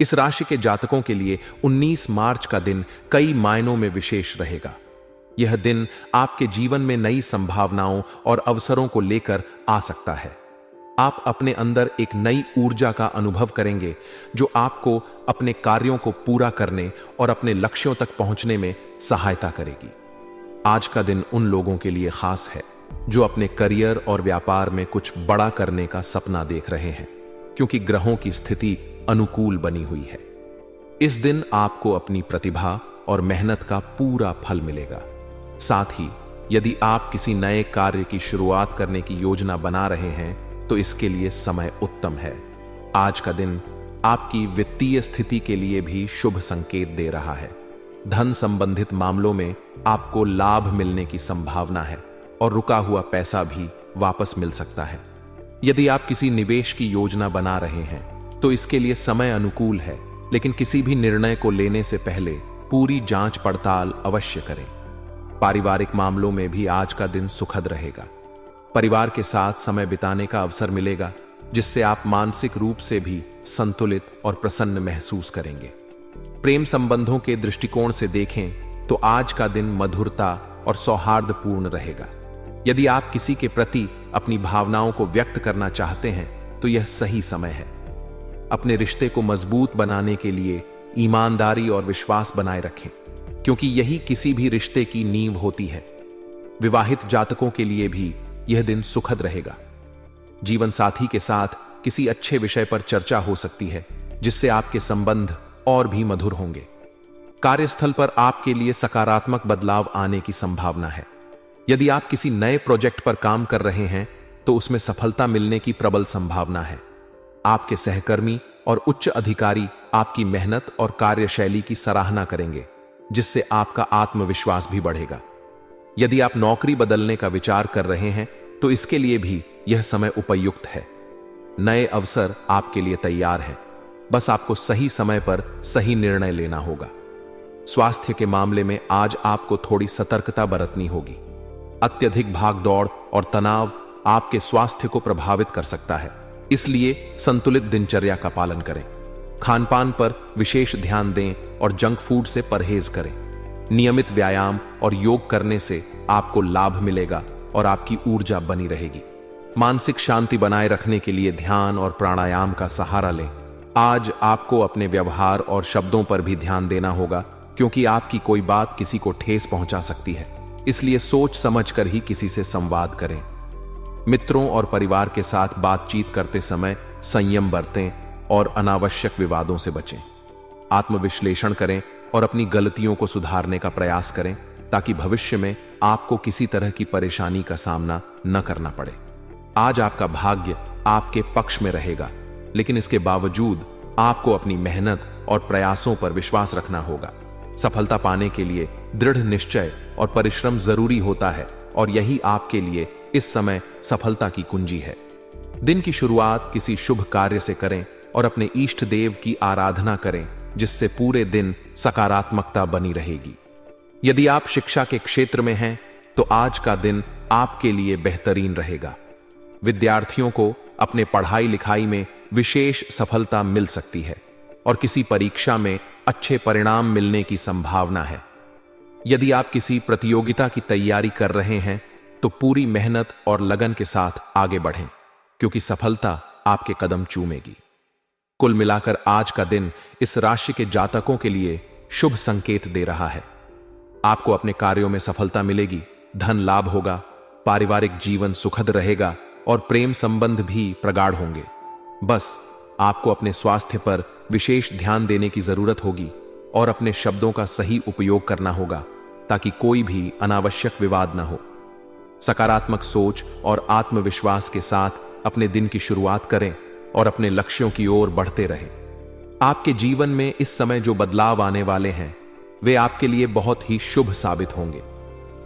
इस राशि के जातकों के लिए 19 मार्च का दिन कई मायनों में विशेष रहेगा। यह दिन आपके जीवन में नई संभावनाओं और अवसरों को लेकर आ सकता है। आप अपने अंदर एक नई ऊर्जा का अनुभव करेंगे जो आपको अपने कार्यों को पूरा करने और अपने लक्ष्यों तक पहुंचने में सहायता करेगी। आज का दिन उन लोगों के लिए खास है जो अपने करियर और व्यापार में कुछ बड़ा करने का सपना देख रहे हैं, क्योंकि ग्रहों की स्थिति अनुकूल बनी हुई है। इस दिन आपको अपनी प्रतिभा और मेहनत का पूरा फल मिलेगा। साथ ही यदि आप किसी नए कार्य की शुरुआत करने की योजना बना रहे हैं तो इसके लिए समय उत्तम है। आज का दिन आपकी वित्तीय स्थिति के लिए भी शुभ संकेत दे रहा है। धन संबंधित मामलों में आपको लाभ मिलने की संभावना है और रुका हुआ पैसा भी वापस मिल सकता है। यदि आप किसी निवेश की योजना बना रहे हैं तो इसके लिए समय अनुकूल है, लेकिन किसी भी निर्णय को लेने से पहले पूरी जांच पड़ताल अवश्य करें। पारिवारिक मामलों में भी आज का दिन सुखद रहेगा। परिवार के साथ समय बिताने का अवसर मिलेगा, जिससे आप मानसिक रूप से भी संतुलित और प्रसन्न महसूस करेंगे। प्रेम संबंधों के दृष्टिकोण से देखें तो आज का दिन मधुरता और सौहार्दपूर्ण रहेगा। यदि आप किसी के प्रति अपनी भावनाओं को व्यक्त करना चाहते हैं तो यह सही समय है। अपने रिश्ते को मजबूत बनाने के लिए ईमानदारी और विश्वास बनाए रखें, क्योंकि यही किसी भी रिश्ते की नींव होती है। विवाहित जातकों के लिए भी यह दिन सुखद रहेगा। जीवन साथी के साथ किसी अच्छे विषय पर चर्चा हो सकती है, जिससे आपके संबंध और भी मधुर होंगे। कार्यस्थल पर आपके लिए सकारात्मक बदलाव आने की संभावना है। यदि आप किसी नए प्रोजेक्ट पर काम कर रहे हैं तो उसमें सफलता मिलने की प्रबल संभावना है। आपके सहकर्मी और उच्च अधिकारी आपकी मेहनत और कार्यशैली की सराहना करेंगे, जिससे आपका आत्मविश्वास भी बढ़ेगा। यदि आप नौकरी बदलने का विचार कर रहे हैं तो इसके लिए भी यह समय उपयुक्त है। नए अवसर आपके लिए तैयार हैं, बस आपको सही समय पर सही निर्णय लेना होगा। स्वास्थ्य के मामले में आज आपको थोड़ी सतर्कता बरतनी होगी। अत्यधिक भागदौड़ और तनाव आपके स्वास्थ्य को प्रभावित कर सकता है, इसलिए संतुलित दिनचर्या का पालन करें। खानपान पर विशेष ध्यान दें और जंक फूड से परहेज करें। नियमित व्यायाम और योग करने से आपको लाभ मिलेगा और आपकी ऊर्जा बनी रहेगी। मानसिक शांति बनाए रखने के लिए ध्यान और प्राणायाम का सहारा लें। आज आपको अपने व्यवहार और शब्दों पर भी ध्यान देना होगा, क्योंकि आपकी कोई बात किसी को ठेस पहुंचा सकती है, इसलिए सोच समझकर ही किसी से संवाद करें। मित्रों और परिवार के साथ बातचीत करते समय संयम बरतें और अनावश्यक विवादों से बचें। आत्मविश्लेषण करें और अपनी गलतियों को सुधारने का प्रयास करें, ताकि भविष्य में आपको किसी तरह की परेशानी का सामना न करना पड़े। आज आपका भाग्य आपके पक्ष में रहेगा, लेकिन इसके बावजूद आपको अपनी मेहनत और प्रयासों पर विश्वास रखना होगा। सफलता पाने के लिए दृढ़ निश्चय और परिश्रम जरूरी होता है, और यही आपके लिए इस समय सफलता की कुंजी है। दिन की शुरुआत किसी शुभ कार्य से करें और अपने इष्ट देव की आराधना करें, जिससे पूरे दिन सकारात्मकता बनी रहेगी। यदि आप शिक्षा के क्षेत्र में हैं तो आज का दिन आपके लिए बेहतरीन रहेगा। विद्यार्थियों को अपने पढ़ाई लिखाई में विशेष सफलता मिल सकती है और किसी परीक्षा में अच्छे परिणाम मिलने की संभावना है। यदि आप किसी प्रतियोगिता की तैयारी कर रहे हैं तो पूरी मेहनत और लगन के साथ आगे बढ़ें, क्योंकि सफलता आपके कदम चूमेगी। कुल मिलाकर आज का दिन इस राशि के जातकों के लिए शुभ संकेत दे रहा है। आपको अपने कार्यों में सफलता मिलेगी, धन लाभ होगा, पारिवारिक जीवन सुखद रहेगा और प्रेम संबंध भी प्रगाढ़ होंगे। बस आपको अपने स्वास्थ्य पर विशेष ध्यान देने की जरूरत होगी और अपने शब्दों का सही उपयोग करना होगा, ताकि कोई भी अनावश्यक विवाद न हो। सकारात्मक सोच और आत्मविश्वास के साथ अपने दिन की शुरुआत करें और अपने लक्ष्यों की ओर बढ़ते रहें। आपके जीवन में इस समय जो बदलाव आने वाले हैं वे आपके लिए बहुत ही शुभ साबित होंगे।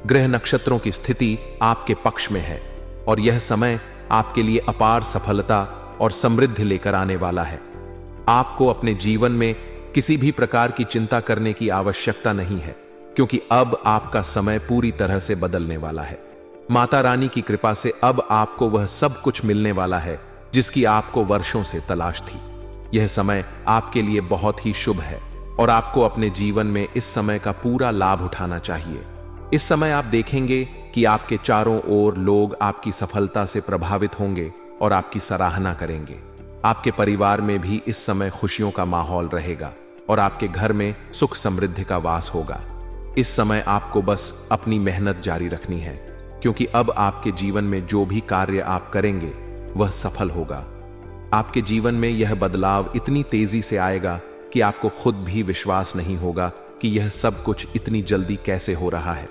ग्रह नक्षत्रों की स्थिति आपके पक्ष में है और यह समय आपके लिए अपार सफलता और समृद्धि लेकर आने वाला है। आपको अपने जीवन में किसी भी प्रकार की चिंता करने की आवश्यकता नहीं है, क्योंकि अब आपका समय पूरी तरह से बदलने वाला है। माता रानी की कृपा से अब आपको वह सब कुछ मिलने वाला है जिसकी आपको वर्षों से तलाश थी। यह समय आपके लिए बहुत ही शुभ है और आपको अपने जीवन में इस समय का पूरा लाभ उठाना चाहिए। इस समय आप देखेंगे कि आपके चारों ओर लोग आपकी सफलता से प्रभावित होंगे और आपकी सराहना करेंगे। आपके परिवार में भी इस समय खुशियों का माहौल रहेगा और आपके घर में सुख समृद्धि का वास होगा। इस समय आपको बस अपनी मेहनत जारी रखनी है, क्योंकि अब आपके जीवन में जो भी कार्य आप करेंगे वह सफल होगा। आपके जीवन में यह बदलाव इतनी तेजी से आएगा कि आपको खुद भी विश्वास नहीं होगा कि यह सब कुछ इतनी जल्दी कैसे हो रहा है।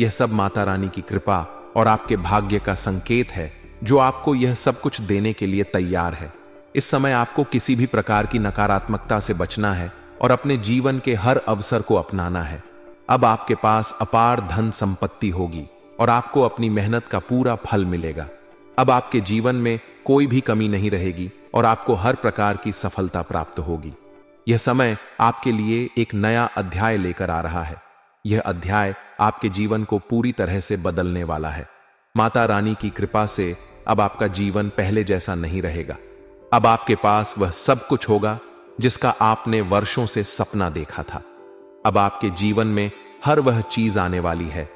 यह सब माता रानी की कृपा और आपके भाग्य का संकेत है, जो आपको यह सब कुछ देने के लिए तैयार है। इस समय आपको किसी भी प्रकार की नकारात्मकता से बचना है और अपने जीवन के हर अवसर को अपनाना है। अब आपके पास अपार धन संपत्ति होगी और आपको अपनी मेहनत का पूरा फल मिलेगा। अब आपके जीवन में कोई भी कमी नहीं रहेगी और आपको हर प्रकार की सफलता प्राप्त होगी। यह समय आपके लिए एक नया अध्याय लेकर आ रहा है। यह अध्याय आपके जीवन को पूरी तरह से बदलने वाला है। माता रानी की कृपा से अब आपका जीवन पहले जैसा नहीं रहेगा। अब आपके पास वह सब कुछ होगा जिसका आपने वर्षों से सपना देखा था। अब आपके जीवन में हर वह चीज आने वाली है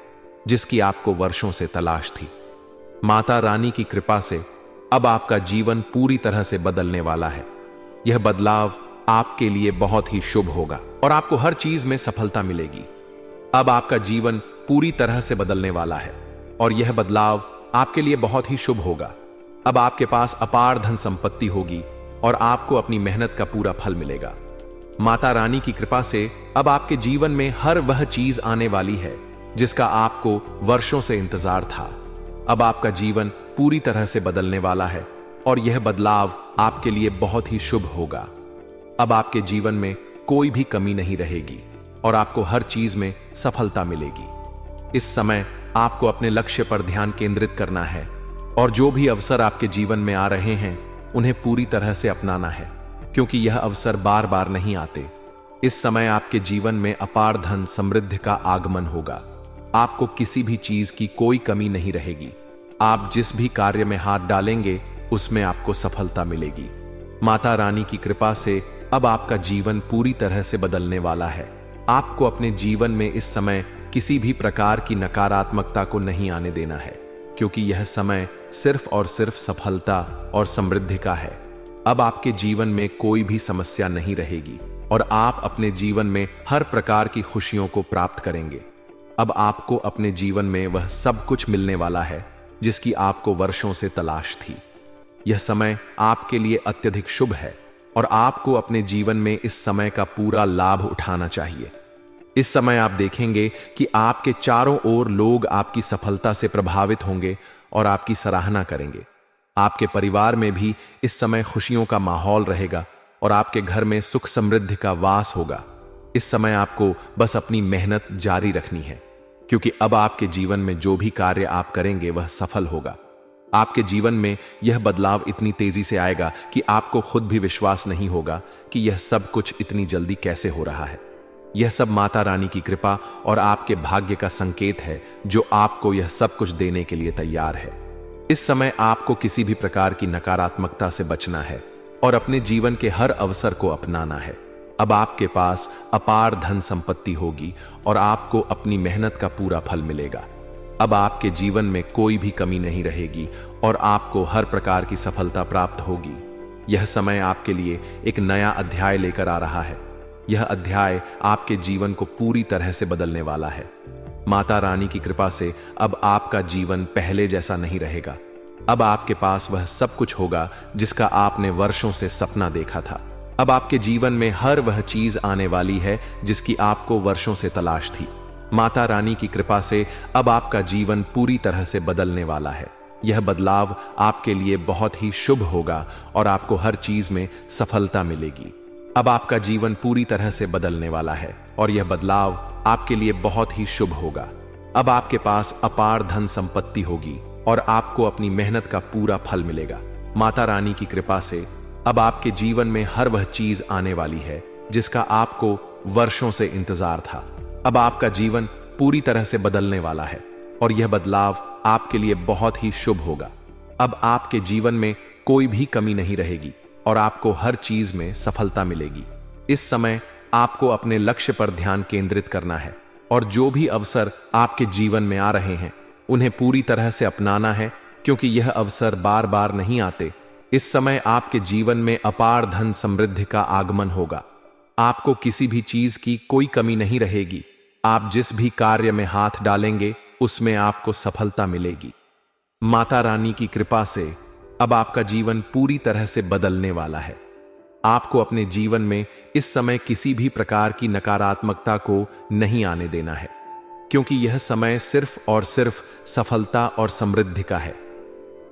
जिसकी आपको वर्षों से तलाश थी। माता रानी की कृपा से अब आपका जीवन पूरी तरह से बदलने वाला है। यह बदलाव आपके लिए बहुत ही शुभ होगा और आपको हर चीज में सफलता मिलेगी। अब आपका जीवन पूरी तरह से बदलने वाला है और यह बदलाव आपके लिए बहुत ही शुभ होगा। अब आपके पास अपार धन संपत्ति होगी और आपको अपनी मेहनत का पूरा फल मिलेगा। माता रानी की कृपा से अब आपके जीवन में हर वह चीज आने वाली है जिसका आपको वर्षों से इंतजार था। अब आपका जीवन पूरी तरह से बदलने वाला है और यह बदलाव आपके लिए बहुत ही शुभ होगा। अब आपके जीवन में कोई भी कमी नहीं रहेगी और आपको हर चीज में सफलता मिलेगी। इस समय आपको अपने लक्ष्य पर ध्यान केंद्रित करना है और जो भी अवसर आपके जीवन में आ रहे हैं उन्हें पूरी तरह से अपनाना है, क्योंकि यह अवसर बार बार नहीं आते। इस समय आपके जीवन में अपार धन समृद्धि का आगमन होगा। आपको किसी भी चीज की कोई कमी नहीं रहेगी। आप जिस भी कार्य में हाथ डालेंगे उसमें आपको सफलता मिलेगी। माता रानी की कृपा से अब आपका जीवन पूरी तरह से बदलने वाला है। आपको अपने जीवन में इस समय किसी भी प्रकार की नकारात्मकता को नहीं आने देना है, क्योंकि यह समय सिर्फ और सिर्फ सफलता और समृद्धि का है। अब आपके जीवन में कोई भी समस्या नहीं रहेगी और आप अपने जीवन में हर प्रकार की खुशियों को प्राप्त करेंगे। अब आपको अपने जीवन में वह सब कुछ मिलने वाला है जिसकी आपको वर्षों से तलाश थी। यह समय आपके लिए अत्यधिक शुभ है और आपको अपने जीवन में इस समय का पूरा लाभ उठाना चाहिए। इस समय आप देखेंगे कि आपके चारों ओर लोग आपकी सफलता से प्रभावित होंगे और आपकी सराहना करेंगे। आपके परिवार में भी इस समय खुशियों का माहौल रहेगा और आपके घर में सुख समृद्धि का वास होगा। इस समय आपको बस अपनी मेहनत जारी रखनी है, क्योंकि अब आपके जीवन में जो भी कार्य आप करेंगे वह सफल होगा। आपके जीवन में यह बदलाव इतनी तेजी से आएगा कि आपको खुद भी विश्वास नहीं होगा कि यह सब कुछ इतनी जल्दी कैसे हो रहा है। यह सब माता रानी की कृपा और आपके भाग्य का संकेत है, जो आपको यह सब कुछ देने के लिए तैयार है। इस समय आपको किसी भी प्रकार की नकारात्मकता से बचना है और अपने जीवन के हर अवसर को अपनाना है। अब आपके पास अपार धन संपत्ति होगी और आपको अपनी मेहनत का पूरा फल मिलेगा। अब आपके जीवन में कोई भी कमी नहीं रहेगी और आपको हर प्रकार की सफलता प्राप्त होगी। यह समय आपके लिए एक नया अध्याय लेकर आ रहा है। यह अध्याय आपके जीवन को पूरी तरह से बदलने वाला है। माता रानी की कृपा से अब आपका जीवन पहले जैसा नहीं रहेगा। अब आपके पास वह सब कुछ होगा जिसका आपने वर्षों से सपना देखा था। अब आपके जीवन में हर वह चीज आने वाली है जिसकी आपको वर्षों से तलाश थी। माता रानी की कृपा से अब आपका जीवन पूरी तरह से बदलने वाला है। यह बदलाव आपके लिए बहुत ही शुभ होगा और आपको हर चीज में सफलता मिलेगी। अब आपका जीवन पूरी तरह से बदलने वाला है और यह बदलाव आपके लिए बहुत ही शुभ होगा। अब आपके पास अपार धन संपत्ति होगी और आपको अपनी मेहनत का पूरा फल मिलेगा। माता रानी की कृपा से अब आपके जीवन में हर वह चीज आने वाली है जिसका आपको वर्षों से इंतजार था। अब आपका जीवन पूरी तरह से बदलने वाला है और यह बदलाव आपके लिए बहुत ही शुभ होगा। अब आपके जीवन में कोई भी कमी नहीं रहेगी और आपको हर चीज में सफलता मिलेगी। इस समय आपको अपने लक्ष्य पर ध्यान केंद्रित करना है और जो भी अवसर आपके जीवन में आ रहे हैं उन्हें पूरी तरह से अपनाना है, क्योंकि यह अवसर बार बार नहीं आते। इस समय आपके जीवन में अपार धन समृद्धि का आगमन होगा। आपको किसी भी चीज की कोई कमी नहीं रहेगी। आप जिस भी कार्य में हाथ डालेंगे उसमें आपको सफलता मिलेगी। माता रानी की कृपा से अब आपका जीवन पूरी तरह से बदलने वाला है। आपको अपने जीवन में इस समय किसी भी प्रकार की नकारात्मकता को नहीं आने देना है, क्योंकि यह समय सिर्फ और सिर्फ सफलता और समृद्धि का है।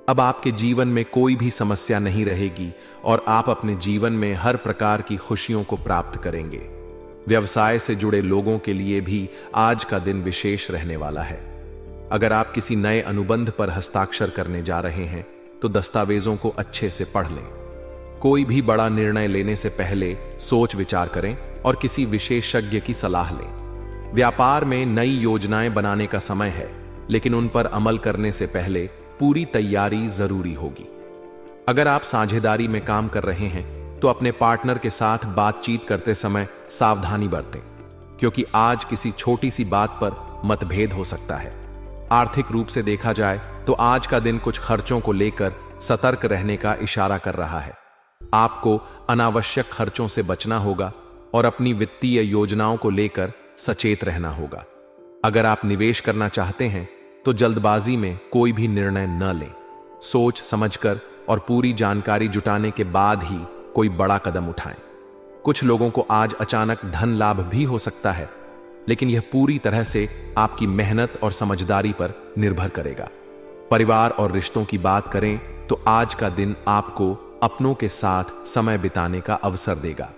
अब आपके जीवन में कोई भी समस्या नहीं रहेगी और आप अपने जीवन में हर प्रकार की खुशियों को प्राप्त करेंगे। व्यवसाय से जुड़े लोगों के लिए भी आज का दिन विशेष रहने वाला है। अगर आप किसी नए अनुबंध पर हस्ताक्षर करने जा रहे हैं तो दस्तावेजों को अच्छे से पढ़ लें। कोई भी बड़ा निर्णय लेने से पहले सोच विचार करें और किसी विशेषज्ञ की सलाह लें। व्यापार में नई योजनाएं बनाने का समय है, लेकिन उन पर अमल करने से पहले पूरी तैयारी जरूरी होगी। अगर आप साझेदारी में काम कर रहे हैं तो अपने पार्टनर के साथ बातचीत करते समय सावधानी बरतें, क्योंकि आज किसी छोटी सी बात पर मतभेद हो सकता है। आर्थिक रूप से देखा जाए तो आज का दिन कुछ खर्चों को लेकर सतर्क रहने का इशारा कर रहा है। आपको अनावश्यक खर्चों से बचना होगा और अपनी वित्तीय योजनाओं को लेकर सचेत रहना होगा। अगर आप निवेश करना चाहते हैं तो जल्दबाजी में कोई भी निर्णय न लें। सोच समझकर और पूरी जानकारी जुटाने के बाद ही कोई बड़ा कदम उठाएं। कुछ लोगों को आज अचानक धन लाभ भी हो सकता है, लेकिन यह पूरी तरह से आपकी मेहनत और समझदारी पर निर्भर करेगा। परिवार और रिश्तों की बात करें तो आज का दिन आपको अपनों के साथ समय बिताने का अवसर देगा।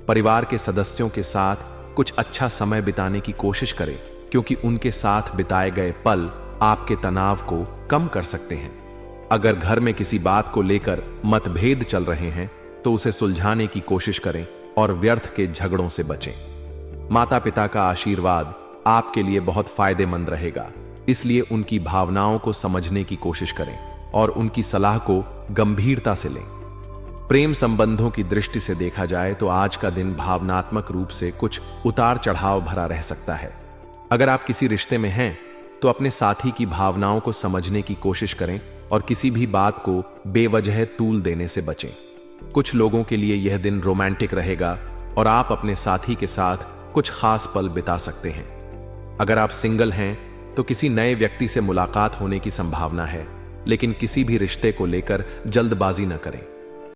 परिवार के सदस्यों के साथ कुछ अच्छा समय बिताने की कोशिश करें, क्योंकि उनके साथ बिताए गए पल आपके तनाव को कम कर सकते हैं। अगर घर में किसी बात को लेकर मतभेद चल रहे हैं तो उसे सुलझाने की कोशिश करें और व्यर्थ के झगड़ों से बचें। माता पिता का आशीर्वाद आपके लिए बहुत फायदेमंद रहेगा, इसलिए उनकी भावनाओं को समझने की कोशिश करें और उनकी सलाह को गंभीरता से लें। प्रेम संबंधों की दृष्टि से देखा जाए तो आज का दिन भावनात्मक रूप से कुछ उतार चढ़ाव भरा रह सकता है। अगर आप किसी रिश्ते में हैं तो अपने साथी की भावनाओं को समझने की कोशिश करें और किसी भी बात को बेवजह तूल देने से बचें। कुछ लोगों के लिए यह दिन रोमांटिक रहेगा और आप अपने साथी के साथ कुछ खास पल बिता सकते हैं। अगर आप सिंगल हैं तो किसी नए व्यक्ति से मुलाकात होने की संभावना है, लेकिन किसी भी रिश्ते को लेकर जल्दबाजी न करें।